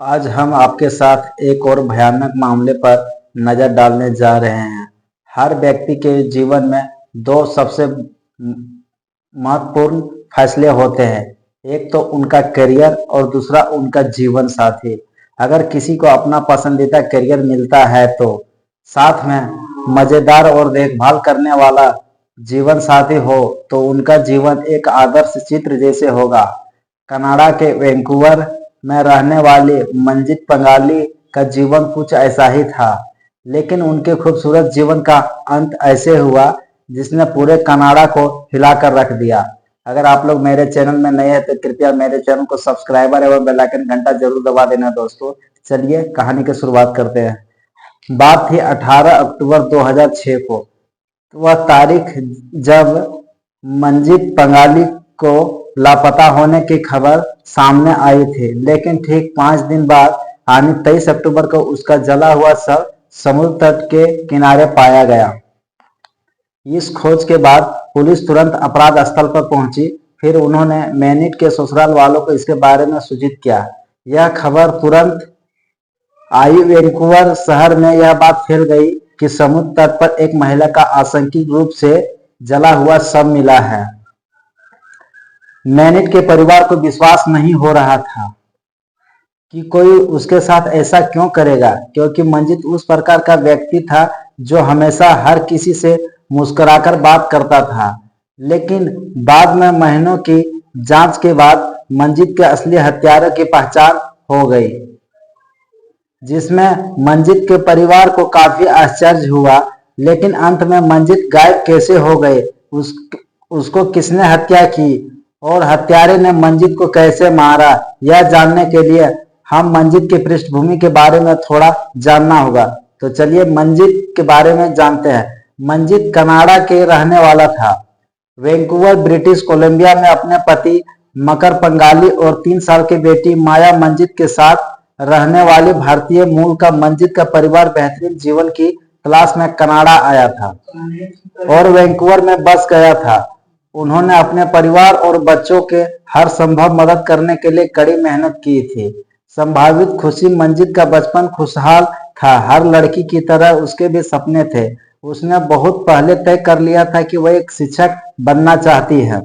आज हम आपके साथ एक और भयानक मामले पर नजर डालने जा रहे हैं। हर व्यक्ति के जीवन में दो सबसे महत्वपूर्ण फैसले होते हैं, एक तो उनका करियर और दूसरा उनका जीवन साथी। अगर किसी को अपना पसंदीदा करियर मिलता है तो साथ में मजेदार और देखभाल करने वाला जीवन साथी हो तो उनका जीवन एक आदर्श चित्र जैसे होगा। कनाडा के वैंकूवर में रहने वाली मंजीत पंगाली का जीवन कुछ ऐसा ही था, लेकिन उनके खूबसूरत जीवन का अंत ऐसे हुआ जिसने पूरे कनाडा को हिलाकर रख दिया। अगर आप लोग मेरे चैनल में नए हैं तो कृपया मेरे चैनल को सब्सक्राइबर एवं बेल आइकन घंटा जरूर दबा देना दोस्तों। चलिए कहानी की शुरुआत करते हैं। बात थी 18 अक्टूबर 2006 को। वह तारीख जब मंजीत पंगाली को लापता होने की खबर सामने आई थी, लेकिन ठीक 5 दिन बाद यानी 23 अक्टूबर को उसका जला हुआ शव समुद्र तट के किनारे पाया गया। इस खोज के बाद पुलिस तुरंत अपराध स्थल पर पहुंची। फिर उन्होंने मैनिट के ससुराल वालों को इसके बारे में सूचित किया। यह खबर तुरंत आई। वैंकूवर शहर में यह बात फैल गई कि समुद्र तट पर एक महिला का आंशिक रूप से जला हुआ शव मिला है। मैनिट के परिवार को विश्वास नहीं हो रहा था कि कोई उसके साथ ऐसा क्यों करेगा, क्योंकि मंजीत उस प्रकार का व्यक्ति था जो हमेशा हर किसी से मुस्कुराकर बात करता था। लेकिन बाद में महीनों की जांच के बाद मंजीत के असली हत्यारे की पहचान हो गई, जिसमें मंजीत के परिवार को काफी आश्चर्य हुआ। लेकिन अंत में मंजीत गायब कैसे हो गए, उसको किसने हत्या की और हत्यारे ने मंजीत को कैसे मारा, यह जानने के लिए हम मंजीत की पृष्ठभूमि के बारे में थोड़ा जानना होगा। तो चलिए मंजीत के बारे में जानते हैं। मंजीत कनाडा के रहने वाला था। वैंकूवर ब्रिटिश कोलंबिया में अपने पति मकर पंगाली और 3 साल की बेटी माया मंजीत के साथ रहने वाली भारतीय मूल का मंजीत का परिवार बेहतरीन जीवन की तलाश में कनाडा आया था और वैंकूवर में बस गया था। उन्होंने अपने परिवार और बच्चों के हर संभव मदद करने के लिए कड़ी मेहनत की थी। संभावित खुशी मंजीत का बचपन खुशहाल था। हर लड़की की तरह उसके भी सपने थे। उसने बहुत पहले तय कर लिया था कि वह एक शिक्षक बनना चाहती है।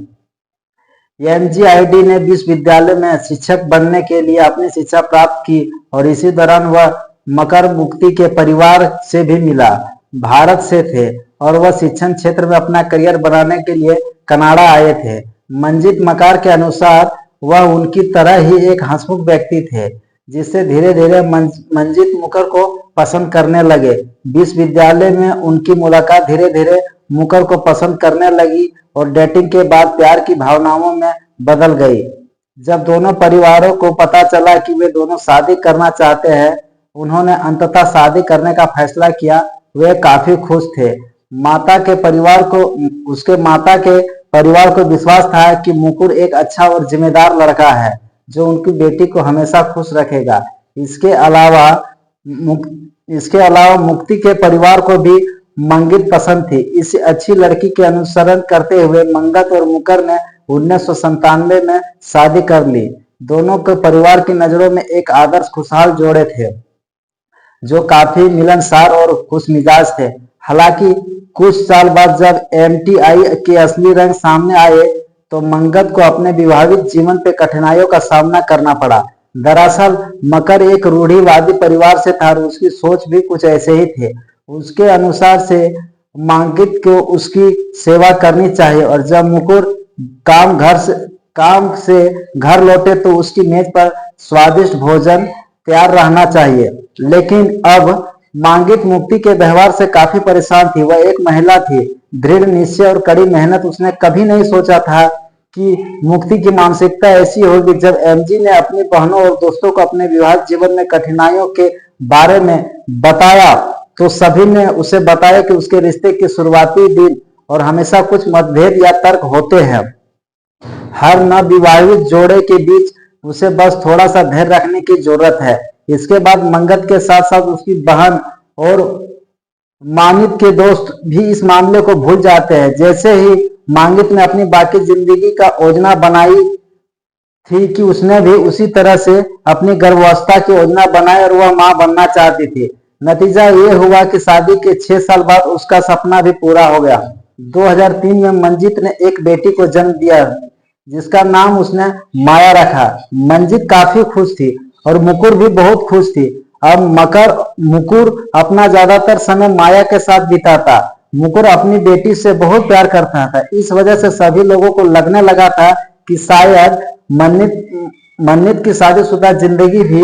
एमजीआईडी ने विश्वविद्यालय में शिक्षक बनने के लिए अपनी शिक्षा प्राप्त की और इसी दौरान वह मकर मुक्ति के परिवार से भी मिला। भारत से थे और वह शिक्षण क्षेत्र में अपना करियर बनाने के लिए कनाडा आए थे। मंजीत मकार के अनुसार वह उनकी तरह ही एक हंसमुख व्यक्ति थे, जिससे धीरे धीरे मंजीत मुकर को पसंद करने लगे। विश्वविद्यालय में उनकी मुलाकात धीरे धीरे मुकर को पसंद करने लगी और डेटिंग के बाद प्यार की भावनाओं में बदल गई। जब दोनों परिवारों को पता चला कि वे दोनों शादी करना चाहते हैं, उन्होंने अंततः शादी करने का फैसला किया। वे काफी खुश थे। उसके माता के परिवार को विश्वास था कि मुकुर एक अच्छा और जिम्मेदार लड़का है जो उनकी बेटी को हमेशा खुश रखेगा। इसके अलावा मुक्ति के परिवार को भी मंगीत पसंद थी। इस अच्छी लड़की के अनुसरण करते हुए मंगत और मुकर ने 1997 में शादी कर ली। दोनों के परिवार की नजरों में एक आदर्श खुशहाल जोड़े थे जो काफी मिलनसार और खुश मिजाज थे। हालांकि कुछ साल बाद जब एमटीआई के असली रंग सामने आए तो मंगत को अपने विवाहित जीवन पे कठिनाइयों का सामना करना पड़ा। दरअसल मकर एक रूढ़िवादी परिवार से था और उसकी सोच भी कुछ ऐसे ही थे। उसके अनुसार से मंगत को उसकी सेवा करनी चाहिए और जब मुकुर काम से घर लौटे तो उसकी मेज पर स्वादिष्ट भोजन तैयार रहना चाहिए। लेकिन अब मंगीत मुक्ति के व्यवहार से काफी परेशान थी। वह एक महिला थी, दृढ़ निश्चय और कड़ी मेहनत। उसने कभी नहीं सोचा था कि मुक्ति की मानसिकता ऐसी होगी। जब एमजी ने अपनी बहनों और दोस्तों को अपने विवाहित जीवन में कठिनाइयों के बारे में बताया तो सभी ने उसे बताया कि उसके रिश्ते के शुरुआती दिन और हमेशा कुछ मतभेद या तर्क होते हैं। हर नवविवाहित जोड़े के बीच उसे बस थोड़ा सा धैर्य रखने की जरूरत है। इसके बाद मंगत के साथ साथ उसकी बहन और मांगित के दोस्त भी इस मामले को भूल जाते हैं। जैसे ही मांगित ने अपनी बाकी जिंदगी का योजना बनाई थी कि उसने भी उसी तरह से अपनी गर्भावस्था की योजना बनाई और वह मां बनना चाहती थी। नतीजा ये हुआ कि शादी के 6 साल बाद उसका सपना भी पूरा हो गया। 2003 में मंजीत ने एक बेटी को जन्म दिया जिसका नाम उसने माया रखा। मंजीत काफी खुश थी और मुकुर भी बहुत खुश थी। अब मुकुर अपना ज्यादातर समय माया के साथ बिताता। मुकुर अपनी बेटी से बहुत प्यार करता था। इस वजह से सभी लोगों को लगने लगा था कि शायद मन्नित की शादीशुदा जिंदगी भी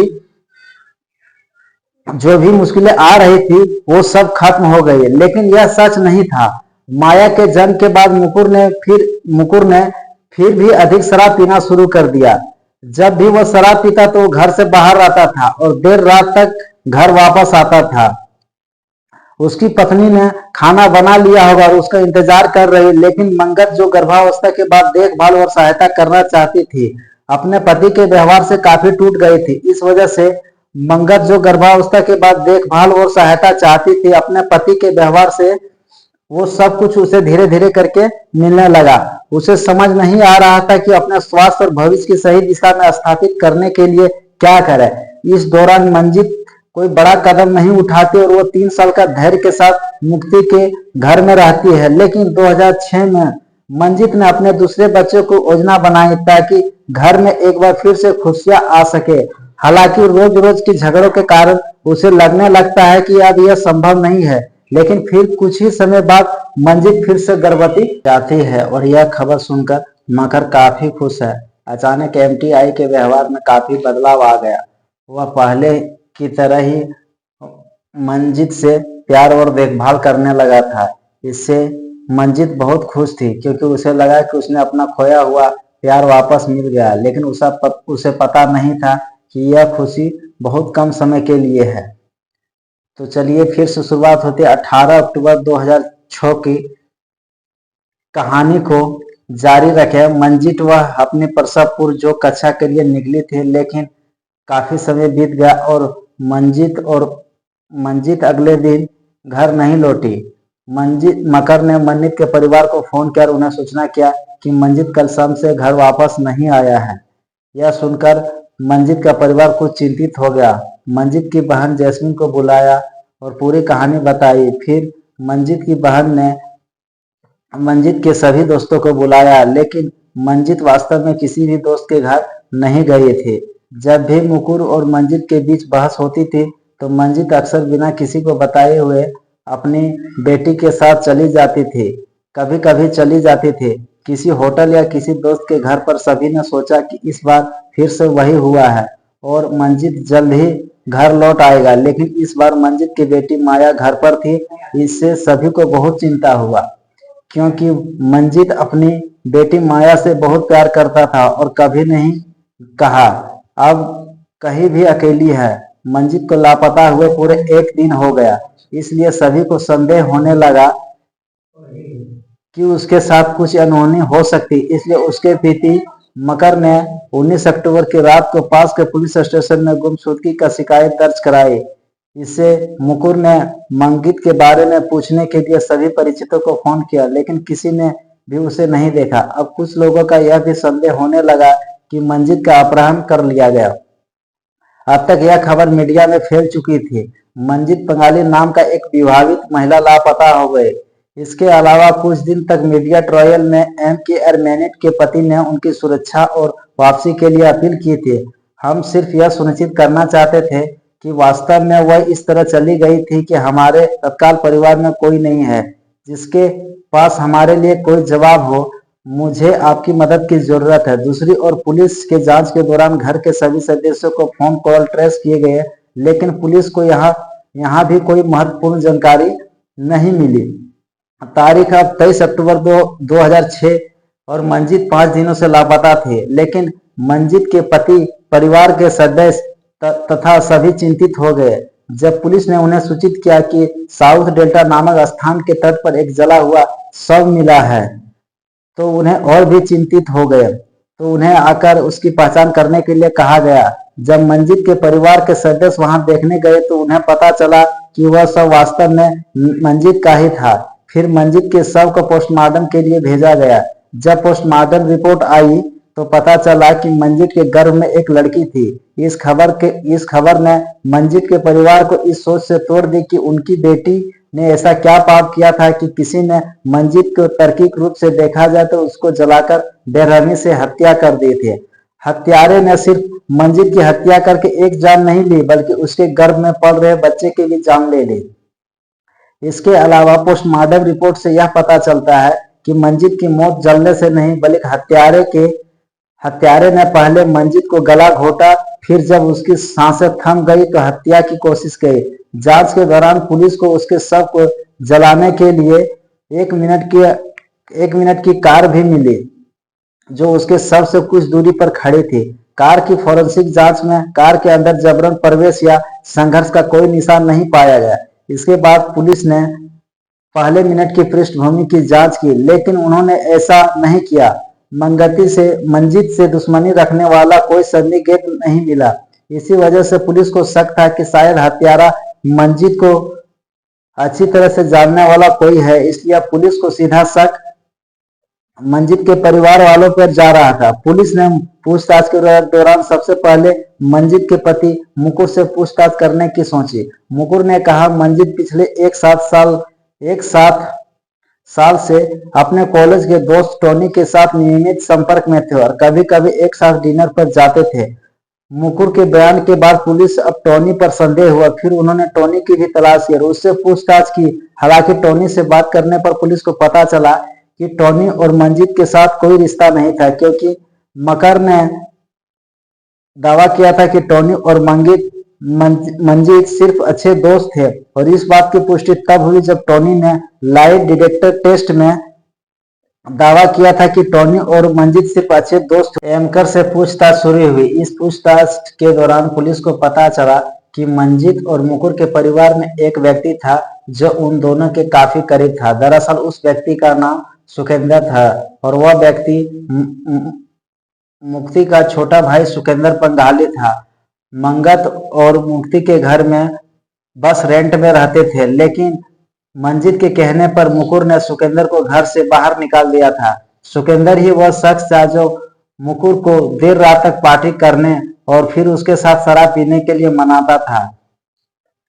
जो भी मुश्किलें आ रही थी वो सब खत्म हो गई। लेकिन यह सच नहीं था। माया के जन्म के बाद मुकुर ने फिर भी अधिक शराब पीना शुरू कर दिया। जब भी वह शराब पीता तो वो घर से बाहर आता था और देर रात तक घर वापस आता था। उसकी पत्नी ने खाना बना लिया होगा और उसका इंतजार कर रही, लेकिन मंगत जो गर्भावस्था के बाद देखभाल और सहायता करना चाहती थी अपने पति के व्यवहार से काफी टूट गई थी। इस वजह से मंगत जो गर्भावस्था के बाद देखभाल और सहायता चाहती थी अपने पति के व्यवहार से वो सब कुछ उसे धीरे धीरे करके मिलने लगा। उसे समझ नहीं आ रहा था कि अपने स्वास्थ्य और भविष्य की सही दिशा में स्थापित करने के लिए क्या करे। इस दौरान मंजीत कोई बड़ा कदम नहीं उठाती और वो 3 साल का धैर्य के साथ मुक्ति के घर में रहती है। लेकिन 2006 में मंजीत ने अपने दूसरे बच्चे को योजना बनाई ताकि घर में एक बार फिर से खुशियां आ सके। हालांकि रोज रोज के झगड़ों के कारण उसे लगने लगता है कि अब यह संभव नहीं है। लेकिन फिर कुछ ही समय बाद मंजीत फिर से गर्भवती जाती है और यह खबर सुनकर मकर काफी खुश है। अचानक एमटीआई के व्यवहार में काफी बदलाव आ गया। वह पहले की तरह ही मंजीत से प्यार और देखभाल करने लगा था। इससे मंजीत बहुत खुश थी क्योंकि उसे लगा कि उसने अपना खोया हुआ प्यार वापस मिल गया। लेकिन उसे पता नहीं था कि यह खुशी बहुत कम समय के लिए है। तो चलिए फिर से शुरुआत होती है 18 अक्टूबर 2006 की कहानी को जारी रखे। मंजीत वह अपने प्रसव पूर्व जो कक्षा के लिए निकली थी, लेकिन काफी समय बीत गया और मंजीत अगले दिन घर नहीं लौटी। मकर ने मंजीत के परिवार को फोन किया और उन्हें सूचना किया कि मंजीत कल शाम से घर वापस नहीं आया है। यह सुनकर मंजीत का परिवार कुछ चिंतित हो गया। मंजीत की बहन जैस्मीन को बुलाया और पूरी कहानी बताई। फिर मंजीत की बहन ने मंजीत के सभी दोस्तों को बुलाया, लेकिन मंजीत वास्तव में किसी भी दोस्त के घर नहीं गए थे। जब भी मुकुर और मंजीत के बीच बहस होती थी तो मंजीत अक्सर बिना किसी को बताए हुए अपनी बेटी के साथ चली जाती थी। कभी कभी चली जाती थी किसी होटल या किसी दोस्त के घर पर। सभी ने सोचा कि इस बार फिर से वही हुआ है और मंजीत जल्द ही घर लौट आएगा, लेकिन इस बार मंजीत की बेटी माया घर पर थी। इससे सभी को बहुत चिंता हुआ क्योंकि मंजीत अपनी बेटी माया से बहुत प्यार करता था और कभी नहीं कहा अब कहीं भी अकेली है। मंजीत को लापता हुए पूरे 1 दिन हो गया, इसलिए सभी को संदेह होने लगा कि उसके साथ कुछ अनहोनी हो सकती। इसलिए उसके पिता मकर ने 19 अक्टूबर की रात को पास के पुलिस स्टेशन में गुमशुदगी का शिकायत दर्ज कराई। इससे मुकुर ने मंजीत के बारे में पूछने के लिए सभी परिचितों को फोन किया, लेकिन किसी ने भी उसे नहीं देखा। अब कुछ लोगों का यह भी संदेह होने लगा कि मंजीत का अपहरण कर लिया गया। अब तक यह खबर मीडिया में फैल चुकी थी। मंजीत पंगाली नाम का एक विवाहित महिला लापता हो गए। इसके अलावा कुछ दिन तक मीडिया ट्रायल में एम.के. अरमेनिट के पति ने उनकी सुरक्षा और वापसी के लिए अपील की थी। हम सिर्फ यह सुनिश्चित करना चाहते थे कि वास्तव में वह इस तरह चली गई थी कि हमारे तत्काल परिवार में कोई नहीं है जिसके पास हमारे लिए कोई जवाब हो। मुझे आपकी मदद की जरूरत है। दूसरी ओर पुलिस के जांच के दौरान घर के सभी सदस्यों को फोन कॉल ट्रेस किए गए, लेकिन पुलिस को यहाँ भी कोई महत्वपूर्ण जानकारी नहीं मिली। तारीख अब 23 अक्टूबर 2006 और मंजीत 5 दिनों से लापता थे, लेकिन मंजीत के पति, परिवार के सदस्य तथा सभी चिंतित हो गए। जब पुलिस ने उन्हें सूचित किया कि साउथ डेल्टा नामक स्थान के तट पर एक जला हुआ शव मिला है तो उन्हें और भी चिंतित हो गए। तो उन्हें आकर उसकी पहचान करने के लिए कहा गया। जब मंजीत के परिवार के सदस्य वहां देखने गए तो उन्हें पता चला कि वह शव वास्तव में मंजीत का ही था। फिर मंजीत के शव को पोस्टमार्टम के लिए भेजा गया। जब पोस्टमार्टम रिपोर्ट आई तो पता चला कि मंजीत के गर्भ में एक लड़की थी। इस खबर ने मंजीत के परिवार को इस सोच से तोड़ दी कि उनकी बेटी ने ऐसा क्या पाप किया था कि किसी ने मंजीत को तार्किक रूप से देखा जाए तो उसको जलाकर बेरहमी से हत्या कर दी थी। हत्यारे ने सिर्फ मंजीत की हत्या करके एक जान नहीं ली, बल्कि उसके गर्भ में पल रहे बच्चे की भी जान ले ली। इसके अलावा पोस्टमार्टम रिपोर्ट से यह पता चलता है कि मंजीत की मौत जलने से नहीं, बल्कि हत्यारे ने पहले मंजीत को गला घोटा, फिर जब उसकी सांसें थम गई तो हत्या की कोशिश की। जांच के दौरान पुलिस को उसके शव को जलाने के लिए 1 मिनट की कार भी मिली, जो उसके शव से कुछ दूरी पर खड़ी थी। कार की फोरेंसिक जांच में कार के अंदर जबरन प्रवेश या संघर्ष का कोई निशान नहीं पाया गया। इसके बाद पुलिस ने पहले मिनट की पृष्ठभूमि की जांच की, लेकिन उन्होंने ऐसा नहीं किया। मंजीत से दुश्मनी रखने वाला कोई संदिग्ध नहीं मिला। इसी वजह से पुलिस को शक था कि शायद हत्यारा मंजीत को अच्छी तरह से जानने वाला कोई है, इसलिए पुलिस को सीधा शक मंजीत के परिवार वालों पर जा रहा था। पुलिस ने पूछताछ के दौरान सबसे पहले मंजीत के पति मुकुर से पूछताछ करने की सोची। मुकुर ने कहा, मंजीत पिछले एक साल से अपने कॉलेज के दोस्त टोनी के साथ नियमित संपर्क में थे और कभी कभी एक साथ डिनर पर जाते थे। मुकुर के बयान के बाद पुलिस अब टोनी पर संदेह हुआ। फिर उन्होंने टोनी की भी तलाश की और उससे पूछताछ की। हालांकि टोनी से बात करने पर पुलिस को पता चला कि टोनी और मंजीत के साथ कोई रिश्ता नहीं था, क्योंकि मकर ने दावा किया था कि टोनी और मंजीत सिर्फ अच्छे दोस्त थे। और इस बात की पुष्टि तब हुई जब टोनी ने लाई डिटेक्टर टेस्ट में दावा किया था कि टोनी और मंजीत सिर्फ अच्छे दोस्त थे। एमकर से पूछताछ शुरू हुई। इस पूछताछ के दौरान पुलिस को पता चला कि मंजीत और मुकुर के परिवार में एक व्यक्ति था जो उन दोनों के काफी करीब था। दरअसल उस व्यक्ति का नाम सुखेंद्र था और वह व्यक्ति मुक्ति का छोटा भाई सुखेंद्र पंघाली था। मंगत और मुक्ति के घर में बस रेंट में रहते थे, लेकिन मंजीत के कहने पर मुकुर ने सुखेंद्र को घर से बाहर निकाल दिया था। सुखेंद्र ही वह शख्स था जो मुकुर को देर रात तक पार्टी करने और फिर उसके साथ शराब पीने के लिए मनाता था।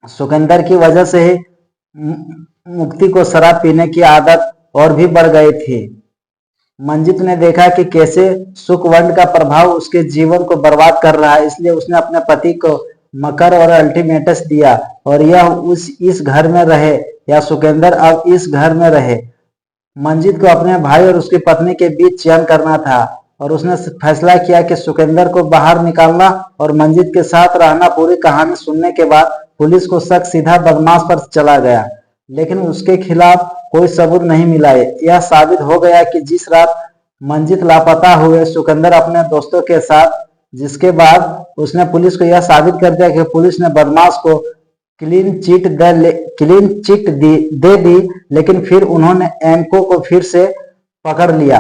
सुखेंद्र की वजह से ही मुक्ति को शराब पीने की आदत और भी बढ़ गई थी। मंजीत ने देखा कि कैसे सुखवंड का प्रभाव उसके जीवन को बर्बाद कर रहा है, इसलिए उसने अपने पति को मकर और अल्टीमेटस दिया और यह इस घर में रहे या सुखेंद्र अब इस घर में रहे। मंजीत को अपने भाई और उसकी पत्नी के बीच चयन करना था और उसने फैसला किया कि सुखेंद्र को बाहर निकालना और मंजीत के साथ रहना। पूरी कहानी सुनने के बाद पुलिस को शक सीधा बदमाश पर चला गया, लेकिन उसके खिलाफ कोई सबूत नहीं मिला। यह साबित हो गया कि जिस रात मंजीत लापता हुए सुखेंद्र अपने दोस्तों के साथ, जिसके बाद उसने पुलिस को यह साबित कर दिया कि पुलिस ने बदमाश को क्लीन चिट दे दी, लेकिन फिर उन्होंने एमको को फिर से पकड़ लिया।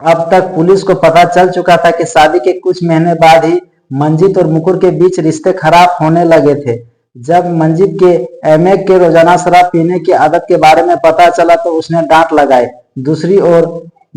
अब तक पुलिस को पता चल चुका था कि शादी के कुछ महीने बाद ही मंजीत और मुकुर के बीच रिश्ते खराब होने लगे थे। जब मंजीत के एमए के रोजाना शराब पीने की आदत के बारे में पता चला तो उसने डांट लगाई। दूसरी ओर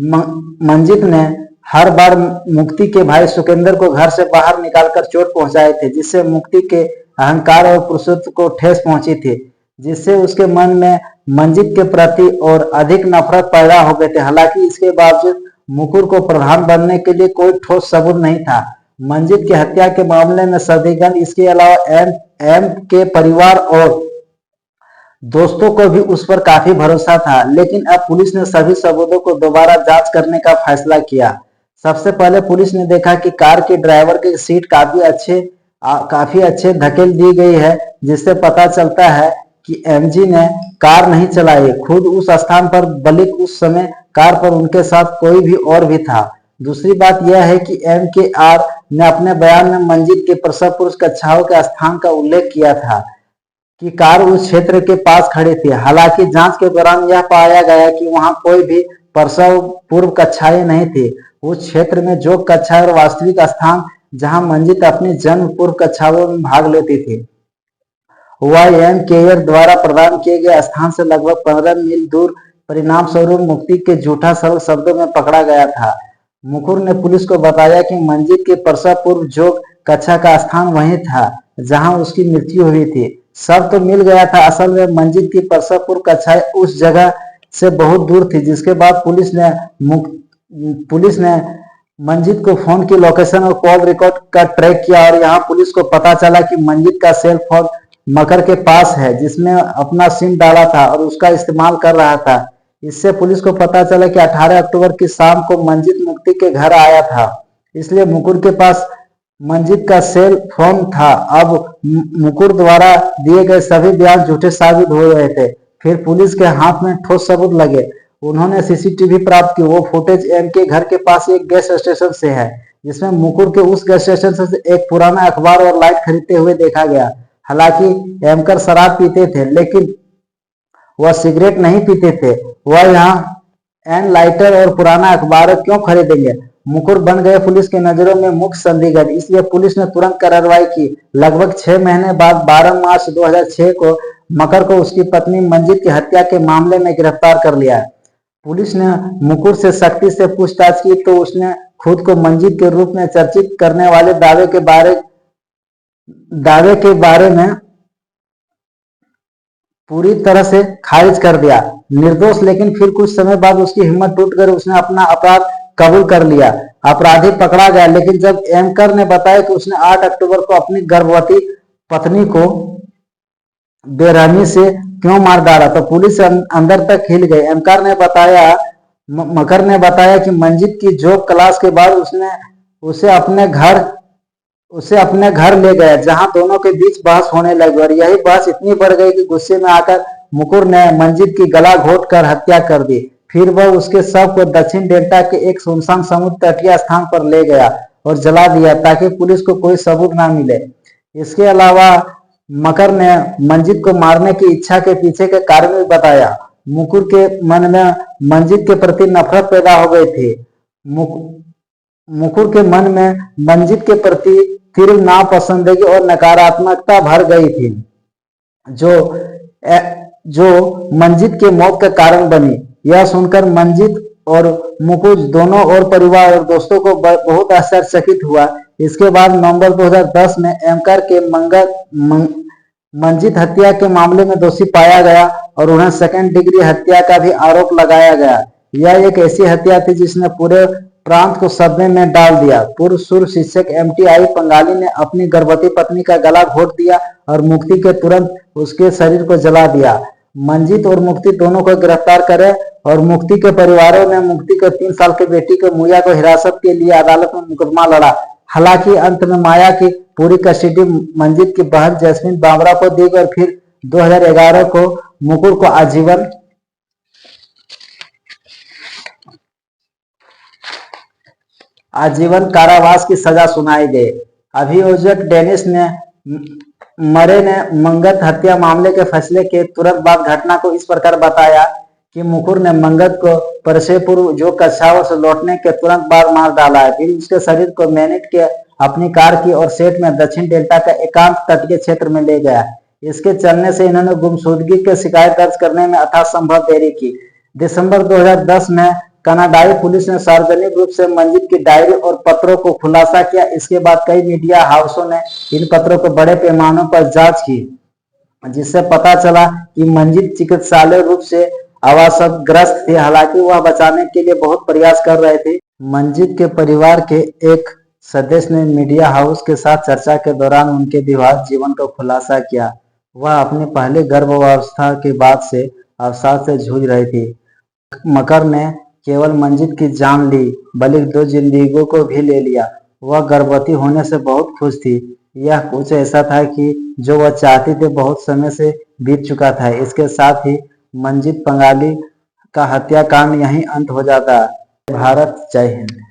मंजीत ने हर बार मुक्ति के भाई सुखेंद्र को घर से बाहर निकालकर चोट पहुंचाए थे, जिससे मुक्ति के अहंकार और पुरुषत्व को ठेस पहुंची थी, जिससे उसके मन में मंजीत के प्रति और अधिक नफरत पैदा हो गए थे। हालांकि इसके बावजूद मुकुर को प्रधान बनने के लिए कोई ठोस सबूत नहीं था। मंजीत की हत्या के मामले में संदिग्ध इसके अलावा एम के परिवार और दोस्तों को भी उस पर काफी भरोसा था, लेकिन अब पुलिस ने सभी सबूतों को दोबारा जांच करने का फैसला किया। सबसे पहले पुलिस ने देखा कि कार के ड्राइवर की सीट काफी अच्छे धकेल दी गई है, जिससे पता चलता है कि एमजी ने कार नहीं चलाई खुद उस स्थान पर, बल्कि उस समय कार पर उनके साथ कोई भी और भी था। दूसरी बात यह है कि MKR ने अपने बयान में मंजीत के प्रसव पूर्व कक्षाओं के स्थान का उल्लेख किया था कि कार उस क्षेत्र के पास खड़ी थी। हालांकि जांच के दौरान यह पाया गया कि वहां कोई भी प्रसव पूर्व कक्षाएं नहीं थी। उस क्षेत्र में जो कक्षा और वास्तविक स्थान जहां मंजीत अपनी जन्म पूर्व कक्षाओं में भाग लेती थी, वह MKR द्वारा प्रदान किए गए स्थान से लगभग 15 मील दूर परिणाम स्वरूप मुक्ति के झूठा सरल शब्दों में पकड़ा गया था। मुकुर ने पुलिस को बताया कि मंजित के प्रसव पूर्व योग कक्षा का स्थान वही था जहां उसकी मृत्यु हुई थी। सब तो मिल गया था, असल में मंजित की प्रसव पूर्व कक्षा उस जगह से बहुत दूर थी। जिसके बाद पुलिस ने मंजित को फोन की लोकेशन और कॉल रिकॉर्ड का ट्रैक किया और यहाँ पुलिस को पता चला कि मंजित का सेल फोन मकर के पास है, जिसमें अपना सिम डाला था और उसका इस्तेमाल कर रहा था। इससे पुलिस को पता चला कि 18 अक्टूबर की शाम को मंजित मुक्ति के घर आया था, इसलिए मुकुर के पास मंजित का सेल फोन था। अब मुकुर द्वारा दिए गए सभी बयान झूठे साबित हो रहे थे। फिर पुलिस के हाथ में ठोस सबूत लगे। उन्होंने सीसीटीवी प्राप्त की। वो फुटेज एम के घर के पास एक गैस स्टेशन से है, जिसमें मुकुर के उस गैस स्टेशन से एक पुराना अखबार और लाइट खरीदते हुए देखा गया। हालांकि एमकर शराब पीते थे, लेकिन वह सिगरेट नहीं पीते थे। वह यहाँ एन लाइटर और पुराना अखबार क्यों खरीदेंगे? मुकुर बन गए पुलिस की नजरों में मुख्य संदिग्ध, इसलिए पुलिस ने तुरंत कार्रवाई की। लगभग 6 महीने बाद 12 मार्च 2006 को मकर को उसकी पत्नी मंजित की हत्या के मामले में गिरफ्तार कर लिया। पुलिस ने मुकुर से सख्ती से पूछताछ की तो उसने खुद को मंजित के रूप में चर्चित करने वाले दावे के बारे में पूरी तरह से खारिज कर दिया। निर्दोष, लेकिन फिर कुछ समय बाद उसकी हिम्मत टूटकर उसने अपना अपराध कबूल कर लिया। अपराधी पकड़ा गया, लेकिन जब एमकर ने बताया कि उसने 8 अक्टूबर को अपनी गर्भवती पत्नी को बेरहमी से क्यों मार डाला, तो पुलिस अंदर तक हिल गई। मकर ने बताया कि मंजित की जोग क्लास के बाद उसने उसे अपने घर ले गया, जहां दोनों के बीच बहस होने लगी और यही बहस इतनी बढ़ गई कि गुस्से में आकर मुकुर ने मंजित की गला घोट कर हत्या कर दी। फिर वह उसके शव को दक्षिण डेल्टा के एक सुनसान समुद्र तटीय स्थान पर ले गया और जला दिया, ताकि पुलिस को कोई सबूत ना मिले। इसके अलावा मकर ने मंजित को मारने की इच्छा के पीछे के कारण भी बताया। मुकुर के मन में मंजित के प्रति नफरत पैदा हो गई थी। मुकुर के मन में मंजित के प्रति तीव्र नापसंदगी और नकारात्मकता भर गई थी, जो मंजित के मौत का कारण बनी। यह सुनकर मंजित और मुकुर दोनों और परिवार और दोस्तों को बहुत आश्चर्यचकित हुआ। इसके बाद नवंबर 2010 में एमकर के मंजित हत्या के मामले में दोषी पाया गया और उन्हें सेकंड डिग्री हत्या का भी आरोप लगाया गया। यह एक ऐसी हत्या थी जिसने पूरे प्रांत को सदमे में डाल दिया। पूर्व सूर्य शिक्षक एमटीआई पंगाली ने अपनी गर्भवती पत्नी का गला घोट दिया और मुक्ति के तुरंत उसके शरीर को जला दिया। मंजित और मुक्ति दोनों को गिरफ्तार करे और मुक्ति के परिवारों ने मुक्ति के 3 साल के बेटी को मुया को हिरासत के लिए अदालत में मुकदमा लड़ा। हालांकि अंत में माया की पूरी कस्टडी मंजित की बहन जैस्मिन बाबरा को दी गई और फिर 2011 को मुकुर को आजीवन कारावास की सजा सुनाई गई। अभियोजक डेनिस मरे ने मंगत हत्या मामले के फैसले के तुरंत बाद घटना को इस प्रकार बताया कि मुकुर ने मंगत को प्रसव पूर्व जो कक्षाओं से लौटने के तुरंत बाद मार डाला है। फिर उसके शरीर को मैनेट के अपनी कार की और सेट में दक्षिण डेल्टा का एकांत तटीय क्षेत्र में ले गया। इसके चलने से इन्होंने गुमशुदगी की शिकायत दर्ज करने में अथासंभव देरी की। दिसंबर 2010 में कनाडाई पुलिस ने सार्वजनिक रूप से मंजित की डायरी और पत्रों को खुलासा किया। इसके बाद कई मीडिया हाउसों ने इन पत्रों को बड़े पैमाने पर जांच की, जिससे पता चला कि मंजित चिकित्सालय रूप से अवसादग्रस्त थे। हालांकि वह बचाने के लिए बहुत प्रयास कर रहे थे। मंजित के परिवार के एक सदस्य ने मीडिया हाउस के साथ चर्चा के दौरान उनके विवाहित जीवन का खुलासा किया। वह अपनी पहले गर्भावस्था के बाद से अवसाद से जूझ रही थी। मकर ने केवल मंजित की जान ली, बल्कि 2 जिंदगियों को भी ले लिया। वह गर्भवती होने से बहुत खुश थी। यह कुछ ऐसा था कि जो वह चाहती थी बहुत समय से बीत चुका था। इसके साथ ही मंजित पंगाली का हत्याकांड यहीं अंत हो जाता है। भारत, जय हिंद।